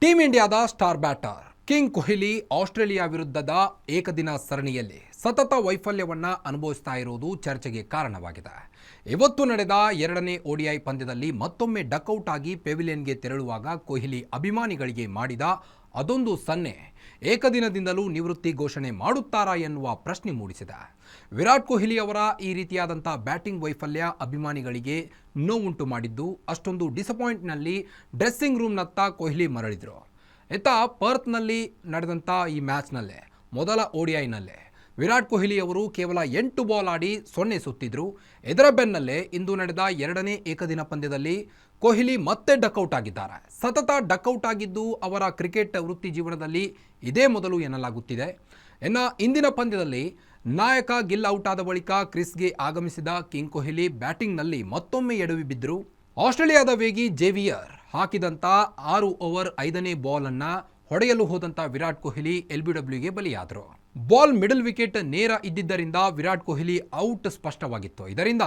Team ಇಂಡಿಯಾದ star batter king Kohli Australia ವಿರುದ್ಧದ ಏಕದಿನ ಸರಣಿಯಲ್ಲಿ ಸತತ ವೈಫಲ್ಯವನ್ನ ಅನುಭವಿಸ್ತಾ ಇರುವುದು ಚರ್ಚೆಗೆ ಕಾರಣವಾಗಿದೆ. ಇವತ್ತು ನಡೆದ ಎರಡನೇ ODI ಪಂದ್ಯದಲ್ಲಿ ಮತ್ತೊಮ್ಮೆ ಡಕ್ಔಟ್ ಆಗಿ ಪೆವಿಲಿಯನ್ಗೆ ತೆರಳುವಾಗ ಕೊಹ್ಲಿ ಅಭಿಮಾನಿಗಳಿಗೆ ಮಾಡಿದ ಅದೊಂದು ಸನ್ನೆ ಏಕದಿನದಿಂದಲೂ ನಿವೃತ್ತಿ ಘೋಷಣೆ ಮಾಡುತ್ತಾರಾ ಎನ್ನುವ ಪ್ರಶ್ನೆ ಮೂಡಿಸಿದೆ. ವಿರಾಟ್ ಕೊಹ್ಲಿ ಅವರ ಈ ರೀತಿಯಾದಂಥ ಬ್ಯಾಟಿಂಗ್ ವೈಫಲ್ಯ ಅಭಿಮಾನಿಗಳಿಗೆ ನೋವುಂಟು ಮಾಡಿದ್ದು, ಅಷ್ಟೊಂದು ಡಿಸಪಾಯಿಂಟ್ನಲ್ಲಿ ಡ್ರೆಸ್ಸಿಂಗ್ ರೂಮ್ನತ್ತ ಕೊಹ್ಲಿ ಮರಳಿದರು. ಪರ್ತ್ನಲ್ಲಿ ನಡೆದಂಥ ಈ ಮ್ಯಾಚ್ನಲ್ಲೇ ಮೊದಲ ODIನಲ್ಲೇ ವಿರಾಟ್ ಕೊಹ್ಲಿ ಅವರು ಕೇವಲ 8 ಬಾಲ್ ಆಡಿ 0 ಸುತ್ತಿದ್ರು. ಇದರ ಬೆನ್ನಲ್ಲೇ ಇಂದು ನಡೆದ ಎರಡನೇ ಏಕದಿನ ಪಂದ್ಯದಲ್ಲಿ ಕೊಹ್ಲಿ ಮತ್ತೆ ಡಕ್ಔಟ್ ಆಗಿದ್ದಾರೆ. ಸತತ ಡಕ್ಔಟ್ ಆಗಿದ್ದು ಅವರ ಕ್ರಿಕೆಟ್ ವೃತ್ತಿ ಜೀವನದಲ್ಲಿ ಇದೇ ಮೊದಲು ಎನ್ನಲಾಗುತ್ತಿದೆ. ಇನ್ನು ಇಂದಿನ ಪಂದ್ಯದಲ್ಲಿ ನಾಯಕ ಗಿಲ್ ಔಟ್ ಆದ ಬಳಿಕ ಕ್ರೀಸ್ಗೆ ಆಗಮಿಸಿದ ಕಿಂಗ್ ಕೊಹ್ಲಿ ಬ್ಯಾಟಿಂಗ್ನಲ್ಲಿ ಮತ್ತೊಮ್ಮೆ ಎಡವಿ ಬಿದ್ದರು. ಆಸ್ಟ್ರೇಲಿಯಾದ ವೇಗಿ ಜೇವಿಯರ್ ಹಾಕಿದಂಥ 6 ಓವರ್ 5ನೇ ಬಾಲ್ ಅನ್ನು ಹೊಡೆಯಲು ಹೋದಂಥ ವಿರಾಟ್ ಕೊಹ್ಲಿ LBWಗೆ ಬಲಿಯಾದರು. ಬಾಲ್ ಮಿಡಲ್ ವಿಕೆಟ್ ನೇರ ಇದ್ದಿದ್ದರಿಂದ ವಿರಾಟ್ ಕೊಹ್ಲಿ ಔಟ್ ಸ್ಪಷ್ಟವಾಗಿತ್ತು. ಇದರಿಂದ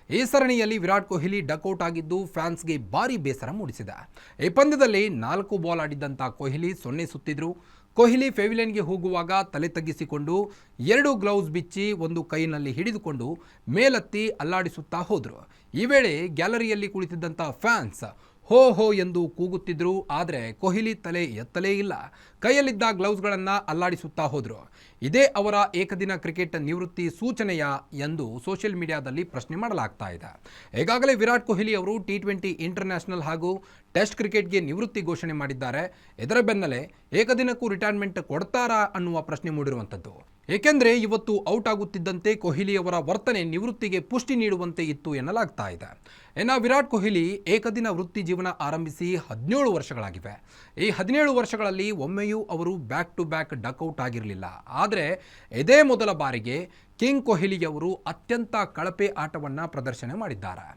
ಈ ಸರಣಿಯಲ್ಲಿ ವಿರಾಟ್ ಕೊಹ್ಲಿ ಡಕ್ಔಟ್ ಆಗಿದ್ದು ಫ್ಯಾನ್ಸ್ಗೆ ಭಾರಿ ಬೇಸರ ಮೂಡಿಸಿದೆ. ಈ ಪಂದ್ಯದಲ್ಲಿ 4 ಬಾಲ್ ಆಡಿದ್ದಂಥ ಕೊಹ್ಲಿ 0 ಸುತ್ತಿದ್ರು. ಕೊಹ್ಲಿ ಪೆವಿಲಿಯನ್ಗೆ ಹೋಗುವಾಗ ತಲೆ ತಗ್ಗಿಸಿಕೊಂಡು 2 ಗ್ಲೌಸ್ ಬಿಚ್ಚಿ ಒಂದು ಕೈನಲ್ಲಿ ಹಿಡಿದುಕೊಂಡು ಮೇಲೆತ್ತಿ ಅಲ್ಲಾಡಿಸುತ್ತಾ ಹೋದರು. ಈ ವೇಳೆ ಗ್ಯಾಲರಿಯಲ್ಲಿ ಕುಳಿತಿದ್ದಂಥ ಫ್ಯಾನ್ಸ್ ಹೋ ಹೋ ಎಂದು ಕೂಗುತ್ತಿದ್ದರು. ಆದರೆ ಕೊಹ್ಲಿ ತಲೆ ಎತ್ತಲೇ ಇಲ್ಲ. ಕೈಯಲ್ಲಿದ್ದ ಗ್ಲೌಸ್ಗಳನ್ನು ಅಲ್ಲಾಡಿಸುತ್ತಾ ಹೋದರು. ಇದೇ ಅವರ ಏಕದಿನ ಕ್ರಿಕೆಟ್ ನಿವೃತ್ತಿ ಸೂಚನೆಯಾ ಎಂದು ಸೋಷಿಯಲ್ ಮೀಡಿಯಾದಲ್ಲಿ ಪ್ರಶ್ನೆ ಮಾಡಲಾಗ್ತಾ ಇದೆ. ಈಗಾಗಲೇ ವಿರಾಟ್ ಕೊಹ್ಲಿ ಅವರು T20 ಇಂಟರ್ನ್ಯಾಷನಲ್ ಹಾಗೂ ಟೆಸ್ಟ್ ಕ್ರಿಕೆಟ್ಗೆ ನಿವೃತ್ತಿ ಘೋಷಣೆ ಮಾಡಿದ್ದಾರೆ. ಇದರ ಬೆನ್ನಲ್ಲೇ ಏಕದಿನಕ್ಕೂ ರಿಟೈರ್ಮೆಂಟ್ ಕೊಡ್ತಾರಾ ಅನ್ನುವ ಪ್ರಶ್ನೆ ಮೂಡಿರುವಂಥದ್ದು. ಏಕೆಂದರೆ ಇವತ್ತು ಔಟ್ ಆಗುತ್ತಿದ್ದಂತೆ ಕೊಹ್ಲಿ ಅವರ ವರ್ತನೆ ನಿವೃತ್ತಿಗೆ ಪುಷ್ಟಿ ನೀಡುವಂತೆ ಇತ್ತು ಎನ್ನಲಾಗ್ತಾ ಇದೆ. ಇನ್ನು ವಿರಾಟ್ ಕೊಹ್ಲಿ ಏಕದಿನ ವೃತ್ತಿ ಜೀವನ ಆರಂಭಿಸಿ 17 ವರ್ಷಗಳಾಗಿವೆ. ಈ 17 ವರ್ಷಗಳಲ್ಲಿ ಒಮ್ಮೆಯೂ ಅವರು ಬ್ಯಾಕ್ ಟು ಬ್ಯಾಕ್ ಡಕ್ಔಟ್ ಆಗಿರಲಿಲ್ಲ. ಆದರೆ ಇದೇ ಮೊದಲ ಬಾರಿಗೆ ಕಿಂಗ್ ಕೊಹ್ಲಿಯವರು ಅತ್ಯಂತ ಕಳಪೆ ಆಟವನ್ನು ಪ್ರದರ್ಶನ ಮಾಡಿದ್ದಾರೆ.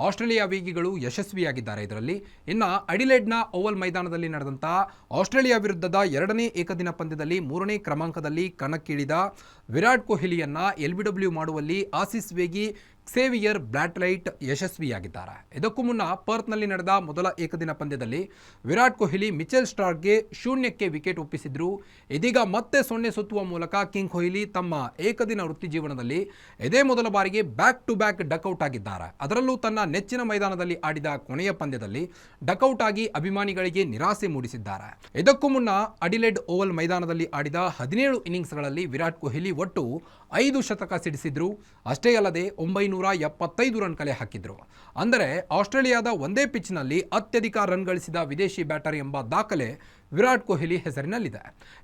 ಆಸ್ಟ್ರೇಲಿಯಾ ವೇಗಿಗಳು ಯಶಸ್ವಿಯಾಗಿದ್ದಾರೆ. ಇದರಲ್ಲಿ ಇನ್ನು ಅಡಿಲೇಡ್ನ ಓವಲ್ ಮೈದಾನದಲ್ಲಿ ನಡೆದಂಥ ಆಸ್ಟ್ರೇಲಿಯಾ ವಿರುದ್ಧದ ಎರಡನೇ ಏಕದಿನ ಪಂದ್ಯದಲ್ಲಿ 3ನೇ ಕ್ರಮಾಂಕದಲ್ಲಿ ಕಣಕ್ಕಿಳಿದ ವಿರಾಟ್ ಕೊಹ್ಲಿಯನ್ನು LBW ಮಾಡುವಲ್ಲಿ ಆಸೀಸ್ ವೇಗಿ ಕ್ಸೇವಿಯರ್ ಬ್ಲಾಟ್ಲೈಟ್ ಯಶಸ್ವಿಯಾಗಿದ್ದಾರೆ. ಇದಕ್ಕೂ ಮುನ್ನ ಪರ್ತ್ನಲ್ಲಿ ನಡೆದ ಮೊದಲ ಏಕದಿನ ಪಂದ್ಯದಲ್ಲಿ ವಿರಾಟ್ ಕೊಹ್ಲಿ ಮಿಚೆಲ್ ಸ್ಟಾರ್ಕ್ಗೆ 0ಕ್ಕೆ ವಿಕೆಟ್ ಒಪ್ಪಿಸಿದ್ರು. ಇದೀಗ ಮತ್ತೆ 0 ಸುತ್ತುವ ಮೂಲಕ ಕಿಂಗ್ ಕೊಹ್ಲಿ ತಮ್ಮ ಏಕದಿನ ವೃತ್ತಿ ಜೀವನದಲ್ಲಿ ಇದೇ ಮೊದಲ ಬಾರಿಗೆ ಬ್ಯಾಕ್ ಟು ಬ್ಯಾಕ್ ಡಕ್ಔಟ್ ಆಗಿದ್ದಾರೆ. ಅದರಲ್ಲೂ ತನ್ನ ನೆಚ್ಚಿನ ಮೈದಾನದಲ್ಲಿ ಆಡಿದ ಕೊನೆಯ ಪಂದ್ಯದಲ್ಲಿ ಡಕ್ಔಟ್ ಆಗಿ ಅಭಿಮಾನಿಗಳಿಗೆ ನಿರಾಸೆ ಮೂಡಿಸಿದ್ದಾರೆ. ಇದಕ್ಕೂ ಮುನ್ನ ಅಡಿಲೇಡ್ ಓವಲ್ ಮೈದಾನದಲ್ಲಿ ಆಡಿದ 17 ಇನ್ನಿಂಗ್ಸ್ಗಳಲ್ಲಿ ವಿರಾಟ್ ಕೊಹ್ಲಿ ಒಟ್ಟು 5 ಶತಕ ಸಿಡಿಸಿದ್ರು. ಅಷ್ಟೇ ಅಲ್ಲದೆ 975 ರನ್ ಕಲೆ ಹಾಕಿದ್ರು. ಅಂದರೆ ಆಸ್ಟ್ರೇಲಿಯಾದ ಒಂದೇ ಪಿಚ್ನಲ್ಲಿ ಅತ್ಯಧಿಕ ರನ್ ಗಳಿಸಿದ ವಿದೇಶಿ ಬ್ಯಾಟರ್ ಎಂಬ ದಾಖಲೆ ವಿರಾಟ್ ಕೊಹ್ಲಿ ಹೆಸರಿನಲ್ಲಿದೆ.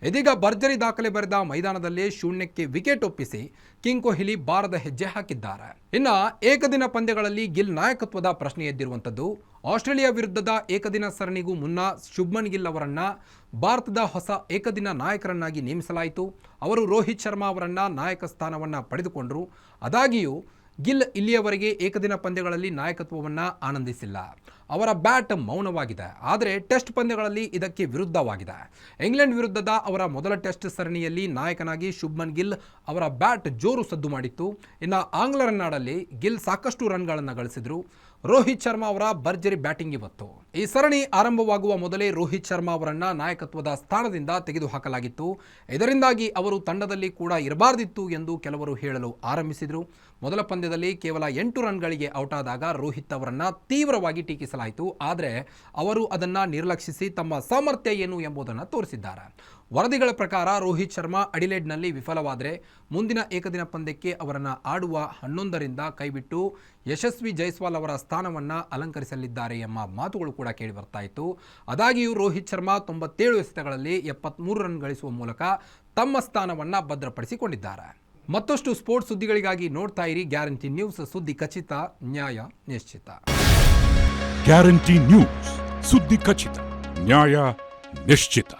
ಇದೀಗ ಭರ್ಜರಿ ದಾಖಲೆ ಬರೆದ ಮೈದಾನದಲ್ಲೇ 0ಕ್ಕೆ ವಿಕೆಟ್ ಒಪ್ಪಿಸಿ ಕಿಂಗ್ ಕೊಹ್ಲಿ ಬಾರದ ಹೆಜ್ಜೆ ಹಾಕಿದ್ದಾರೆ. ಇನ್ನು ಏಕದಿನ ಪಂದ್ಯಗಳಲ್ಲಿ ಗಿಲ್ ನಾಯಕತ್ವದ ಪ್ರಶ್ನೆ ಎದ್ದಿರುವಂಥದ್ದು. ಆಸ್ಟ್ರೇಲಿಯಾ ವಿರುದ್ಧದ ಏಕದಿನ ಸರಣಿಗೂ ಮುನ್ನ ಶುಭ್ಮನ್ ಗಿಲ್ ಅವರನ್ನ ಭಾರತದ ಹೊಸ ಏಕದಿನ ನಾಯಕರನ್ನಾಗಿ ನೇಮಿಸಲಾಯಿತು. ಅವರು ರೋಹಿತ್ ಶರ್ಮಾ ಅವರನ್ನ ನಾಯಕ ಸ್ಥಾನವನ್ನು ಪಡೆದುಕೊಂಡರು. ಆದಾಗಿಯೂ ಗಿಲ್ ಇಲ್ಲಿಯವರೆಗೆ ಏಕದಿನ ಪಂದ್ಯಗಳಲ್ಲಿ ನಾಯಕತ್ವವನ್ನು ಆನಂದಿಸಿಲ್ಲ. ಅವರ ಬ್ಯಾಟ್ ಮೌನವಾಗಿದೆ. ಆದರೆ ಟೆಸ್ಟ್ ಪಂದ್ಯಗಳಲ್ಲಿ ಇದಕ್ಕೆ ವಿರುದ್ಧವಾಗಿದೆ. ಇಂಗ್ಲೆಂಡ್ ವಿರುದ್ಧದ ಅವರ ಮೊದಲ ಟೆಸ್ಟ್ ಸರಣಿಯಲ್ಲಿ ನಾಯಕನಾಗಿ ಶುಭ್ಮನ್ ಗಿಲ್ ಅವರ ಬ್ಯಾಟ್ ಜೋರು ಸದ್ದು ಮಾಡಿತ್ತು. ಇನ್ನು ಆಂಗ್ಲರ ನಾಡಲ್ಲಿ ಗಿಲ್ ಸಾಕಷ್ಟು ರನ್ಗಳನ್ನು ಗಳಿಸಿದರು. ರೋಹಿತ್ ಶರ್ಮಾ ಅವರ ಭರ್ಜರಿ ಬ್ಯಾಟಿಂಗ್ ಇವತ್ತು. ಈ ಸರಣಿ ಆರಂಭವಾಗುವ ಮೊದಲೇ ರೋಹಿತ್ ಶರ್ಮಾ ಅವರನ್ನ ನಾಯಕತ್ವದ ಸ್ಥಾನದಿಂದ ತೆಗೆದುಹಾಕಲಾಗಿತ್ತು. ಇದರಿಂದಾಗಿ ಅವರು ತಂಡದಲ್ಲಿ ಕೂಡ ಇರಬಾರ್ದಿತ್ತು ಎಂದು ಕೆಲವರು ಹೇಳಲು ಆರಂಭಿಸಿದರು. ಮೊದಲ ಪಂದ್ಯದಲ್ಲಿ ಕೇವಲ 8 ರನ್ಗಳಿಗೆ ಔಟ್ ಆದಾಗ ರೋಹಿತ್ ಅವರನ್ನ ತೀವ್ರವಾಗಿ ಟೀಕಿಸಲಾಯಿತು. ಆದರೆ ಅವರು ಅದನ್ನು ನಿರ್ಲಕ್ಷಿಸಿ ತಮ್ಮ ಸಾಮರ್ಥ್ಯ ಏನು ಎಂಬುದನ್ನು ತೋರಿಸಿದ್ದಾರೆ. ವರದಿಗಳ ಪ್ರಕಾರ ರೋಹಿತ್ ಶರ್ಮಾ ಅಡಿಲೇಡ್ನಲ್ಲಿ ವಿಫಲವಾದರೆ ಮುಂದಿನ ಏಕದಿನ ಪಂದ್ಯಕ್ಕೆ ಅವರನ್ನು ಆಡುವ 11ರಿಂದ ಕೈಬಿಟ್ಟು ಯಶಸ್ವಿ ಜೈಸ್ವಾಲ್ ಅವರ ಸ್ಥಾನವನ್ನು ಅಲಂಕರಿಸಲಿದ್ದಾರೆ ಎಂಬ ಮಾತುಗಳು ಕೂಡ ಕೇಳಿ ಬರ್ತಾ ಇತ್ತು. ಆದಾಗಿಯೂ ರೋಹಿತ್ ಶರ್ಮಾ 97 ಎಸೆತಗಳಲ್ಲಿ 73 ರನ್ ಗಳಿಸುವ ಮೂಲಕ ತಮ್ಮ ಸ್ಥಾನವನ್ನು ಭದ್ರಪಡಿಸಿಕೊಂಡಿದ್ದಾರೆ. ಮತ್ತಷ್ಟು ಸ್ಪೋರ್ಟ್ಸ್ ಸುದ್ದಿಗಳಿಗಾಗಿ ನೋಡ್ತಾ ಇರಿ ಗ್ಯಾರಂಟಿ ನ್ಯೂಸ್. ಸುದ್ದಿ ಖಚಿತ, ನ್ಯಾಯ ನಿಶ್ಚಿತ. ಗ್ಯಾರಂಟಿ ನ್ಯೂಸ್, ಸುದ್ದಿ ಖಚಿತ, ನ್ಯಾಯ ನಿಶ್ಚಿತ.